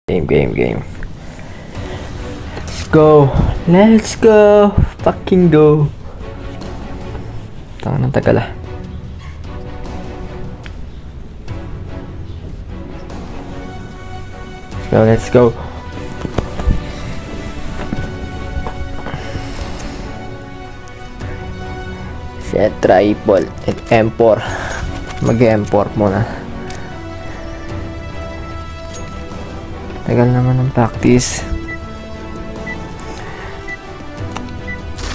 Game. Let's go. Fucking go. Tangan ng tagal ah. Let's go. Set triple at M4. Mag-M4 muna. Tagal naman ng practice.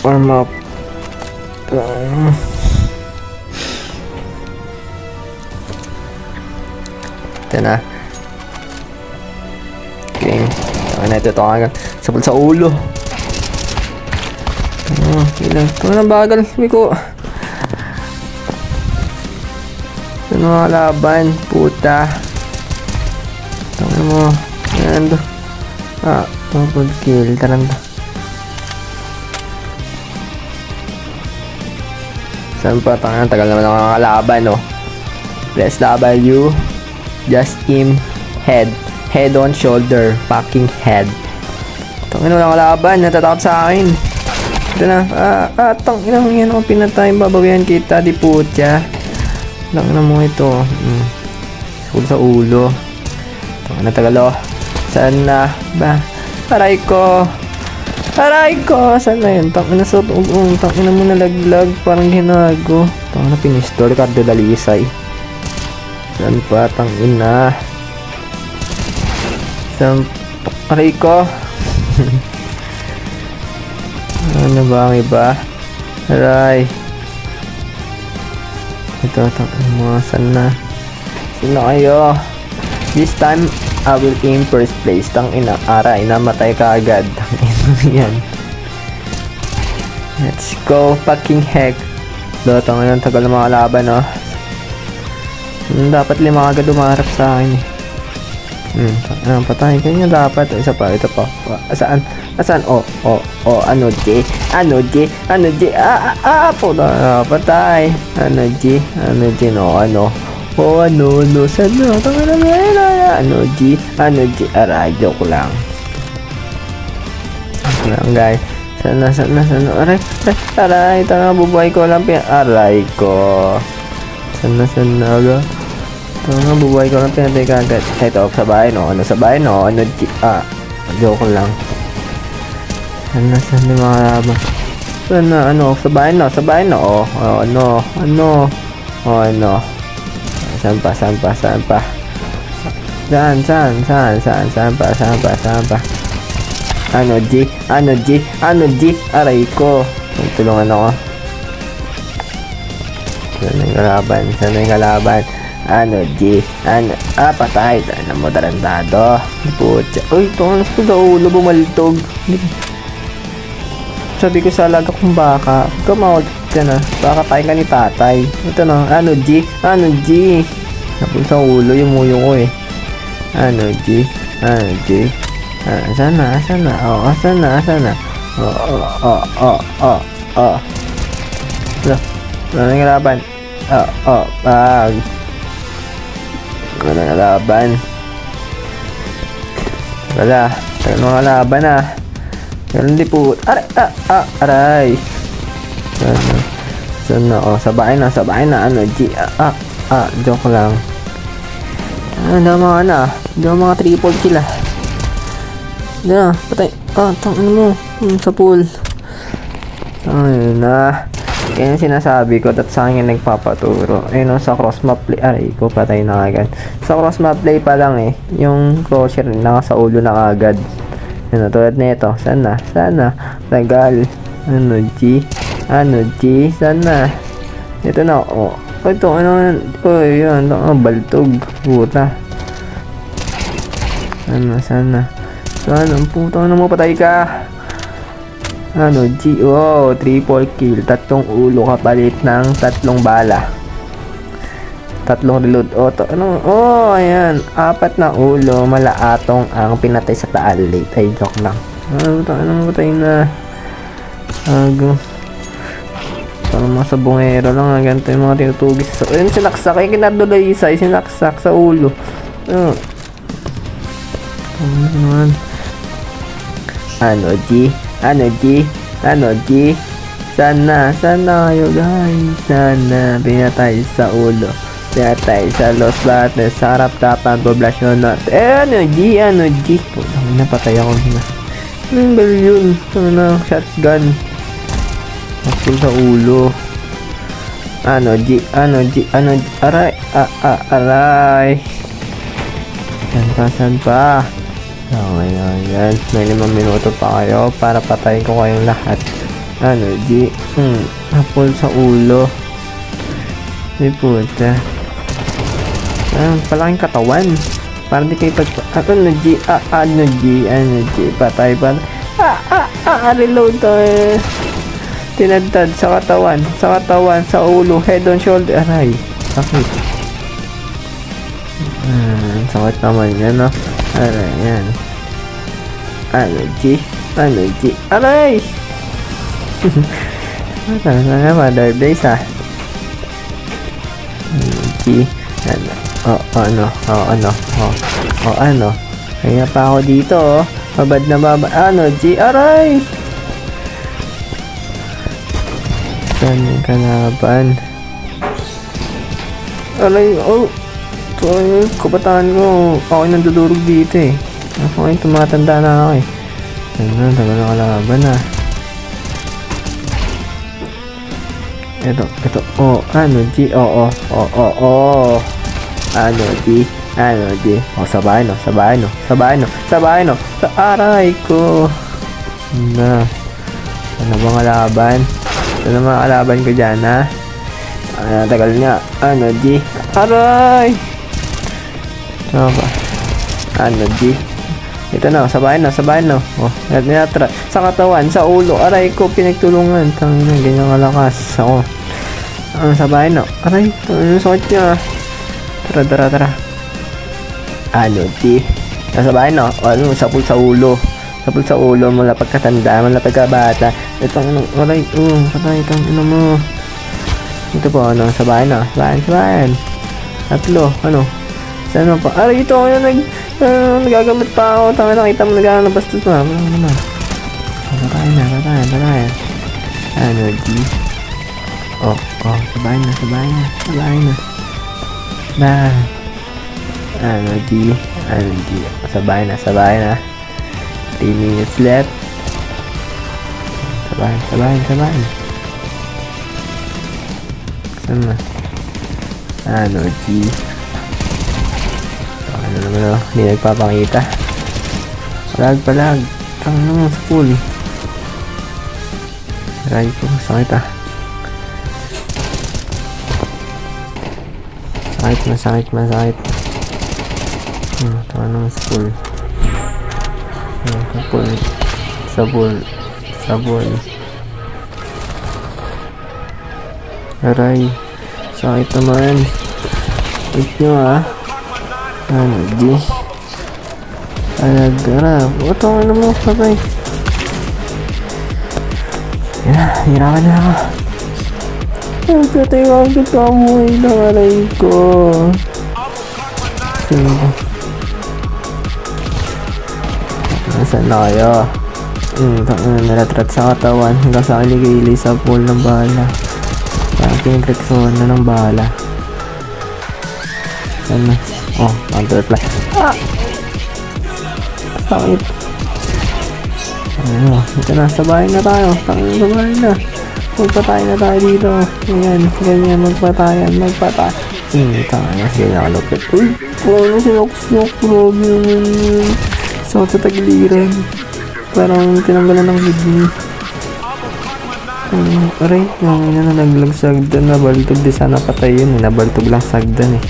Warm up. Ito na. Game. Ano ito agad. Sabol sa ulo. Ilang. Ito na bagal. Sabi ko. Ito na laban. Puta. Ito mo. Ayan to. Double kill. Taranta. Saan pa? Tagal naman ang kalaban, no? Press W. Just aim. Head. Head on shoulder. Fucking head. Tangin na kalaban. Natatakot sa akin. Ito na. Tangin na. Yan ang pinatay. Babawihan kita. Di putya. Tangin na mo ito. Sul sa ulo. Tangin na tagal, oh. Saan na ba? Aray ko. Saan na yun? Tangin na sa tuong. Tangin na mo nalaglag. Parang ginago. Tangin na pinistol. Ricardo Dalisay. Saan pa? Tangin na. Saan? Aray ko. Ano ba ang iba? Aray. Ito. Tangin mo. Saan na? Saan na kayo? This time, I will aim first place. Tangina, aray, namatay ka agad. Tangina yan. Let's go, fucking heck. Tangina, ang tagal ng mga laban, oh. Dapat 5 agad umarap sa akin, eh. Patay. Kanya dapat. Isa pa, ito pa. Saan? Ano, J? Puta, patay. Ano, J, no. Sana, tanga na, ano, G, aray, joke lang. Guys. Sana, aray, tanga, bubuhay ko lang, aray ko. Sana, aga. Tanga, bubuhay ko lang, pinatay ka agad. Ito, sa bahay, no, ano, G, joke lang. Sana, mga laban. Sana, ano, sa bahay, no, ano. Saan pa? Saan pa? Ano, G? Aray ko. Tulungan ako. Saan yung kalaban? Ano, G? Patay. Ano mo, tarantado. Putya. Uy, ito ang sa ulo, bumaltog. Sabi ko sa alaga kong baka, tumawag ka na, baka tayo ka ni tatay. Ito na, ano G? Napun sa ulo yung muyo ko, eh. Ano G? Sana. Ano yung laban? Pag. Ano yung laban? Wala. Tagal mga laban, ah. Hindi po. Aray. Sana, sabahin na, ano, G, joke lang. Hindi mga triple kill, ah. Patay. Tangin mo, sa pool. Ayun na. Kaya sinasabi ko, at sa akin nagpapaturo. Ayun, sa cross map play, aray ko, patay na agad. Sa cross map play pa lang, eh, yung crosshair naka sa ulo na agad. Ano, tulad nito. Sana. Tagal. Ano, G? Sana. Ito na, oh. Ito, ano, yan. Baltog. Puta. Sana. Puta, ano mo, patay ka. Ano, G? Oh, triple kill. 3 ulo kapalit ng 3 bala. 3 reload. Ayan. 4 na ulo. Malaatong ang pinatay sa taalit. Ay, joke lang. Ano patay na. Parang mga sabongero lang. Ganito yung mga tinutugis. Ayun, sinaksak. Yung kinadulay isa. Sinaksak sa ulo. Ano naman? Ano, G? Ano, G? Ano, G? Sana kayo guys. Sana pinatay sa ulo. Pinatay sa Los Bates. Sa harap tapan poblasyon natin. Ano, G? Ano, G? Putang napatay ako na. Anong bal yun? Ano, shotgun. Ako sa ulo. Ano, G? Ano, G? Ano, G? Aray. Aray. Saan pa? Okay na yan. May 5 minuto pa kayo para patayin ko kayong lahat. Ano, G? Hapol sa ulo. May puta. Palaking katawan. Para di kayo ano, G? Ano, G? Ano, G? Patay pa. Reload tayo. Tinadtad sa katawan. Sa katawan. Sa ulo. Head on shoulder. Aray. Sakit. Sakit naman yan, no? Aray, yan. Ano, G? Ano, G? Aray! Ano nga, Mother Blaze, ha? G? Ano? Ano? Kaya pa ako dito, oh. Babad na babad. Ano, G? Aray! Saan yung kanaban? Aray, oh! So, yung kabataan ko, ako yung nandudurog dito, eh. Ako yung tumatanda na ako, eh. Ano, tagal na kalaban, ha. Ito. Ano, G? Oo. Ano, G? Ano, G? Sabay no. Sa aray ko. Na. Ano bang kalaban? Ano mga kalaban ko dyan, ha? Tagal nga. Ano, G? Aray! Ano ba? Ano, G? Ito na, sabay na. Oh, natra. Sa katawan, sa ulo, aray ko, pinagtulungan. Tangina, ganyan kalakas. Ako. Sabay na. Aray, ano sakit niya. Tara. Ano, G? Sabay na. Ano, sapul sa ulo. Sapul sa ulo, mula pagkatanda, mula pagkabata. Itong, aray, patay, itong, mo. Ito po, ano, sabay na. Sabayan. Tatlo, ano. Saan pa? Aray, ito, nagagamit pa ako. Tama, nakita mo nagalabastos na. Ano naman? Patay na. Ano, G? Sabay na. Ano, G? Sabay na. 3 minutes left. Sabay. Saan na? Ano, G? Ano naman, hindi nagpapakita. Palag. Tangin naman sa pool. Aray ko, sakit, ah. Sakit. Tangin naman sa pool. Sabon. Aray. Sakit naman. Wait nyo, ah. Ano, G? Alagara. Ito, ano mo, patay. Hirapan na ako. Patay ako sa kamoy ng aray ko. Nasaan na kayo? Nalatrat sa katawan hanggang sa kiligili sa pool ng bala. Parang pinagreksona na ng bala. Saan na? Butterfly. Sakit. Ito na, sabay na tayo. Sabay na. Magpatay na tayo dito. Ayan, ganyan, magpatay. Tanga, sige nakalupit. Uy, ano sinok. Grabe naman yun. Sakit sa tagiliran. Parang tinanggalan ng kidney. Aray, yung ina na naglag sagdan. Nabaltog, di sana patay yun. Nabaltog lang sagdan, eh.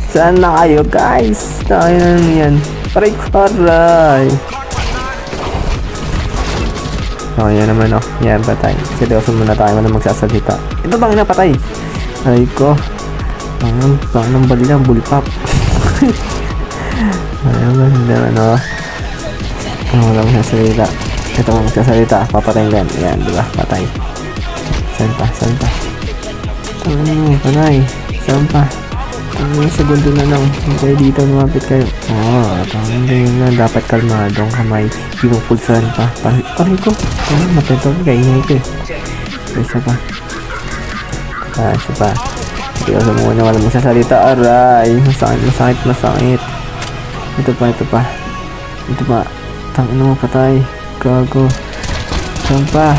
Saan na kayo guys? Tayo na yan. Aray. Yan naman, yan, patay. Seryoso muna tayo na magsasalita. Ito bang napatay? Aray ko. Ang balila, bullpop. Ayan naman, wala magsasalita. Ito magsasalita, papatayin gan. Yan, diba? Patay. Saan pa? Patay. Saan pa? segundo na lang. Kayo dito, lumapit kayo. Tama na. Dapat kalmadong kamay. Pinupulsahan pa. Aray ko. Matento. Kaingay ko eh. Isa pa. Isa pa. Hindi ako muna wala magsasalita. Aray. Masakit. Ito pa. Tangin mo, patay. Gago. Saan pa?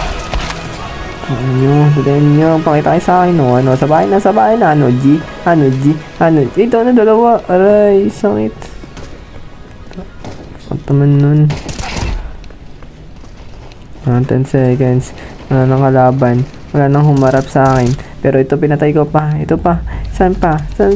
Dadayin nyo. Pakita kayo sa akin, no? Sa bahay na. Ano, G? Ito na, dalawa. Aray, sakit. Sakit naman nun. 10 seconds. Wala nang kalaban. Wala nang humarap sa akin. Pero ito, pinatay ko pa. Ito pa. Saan pa?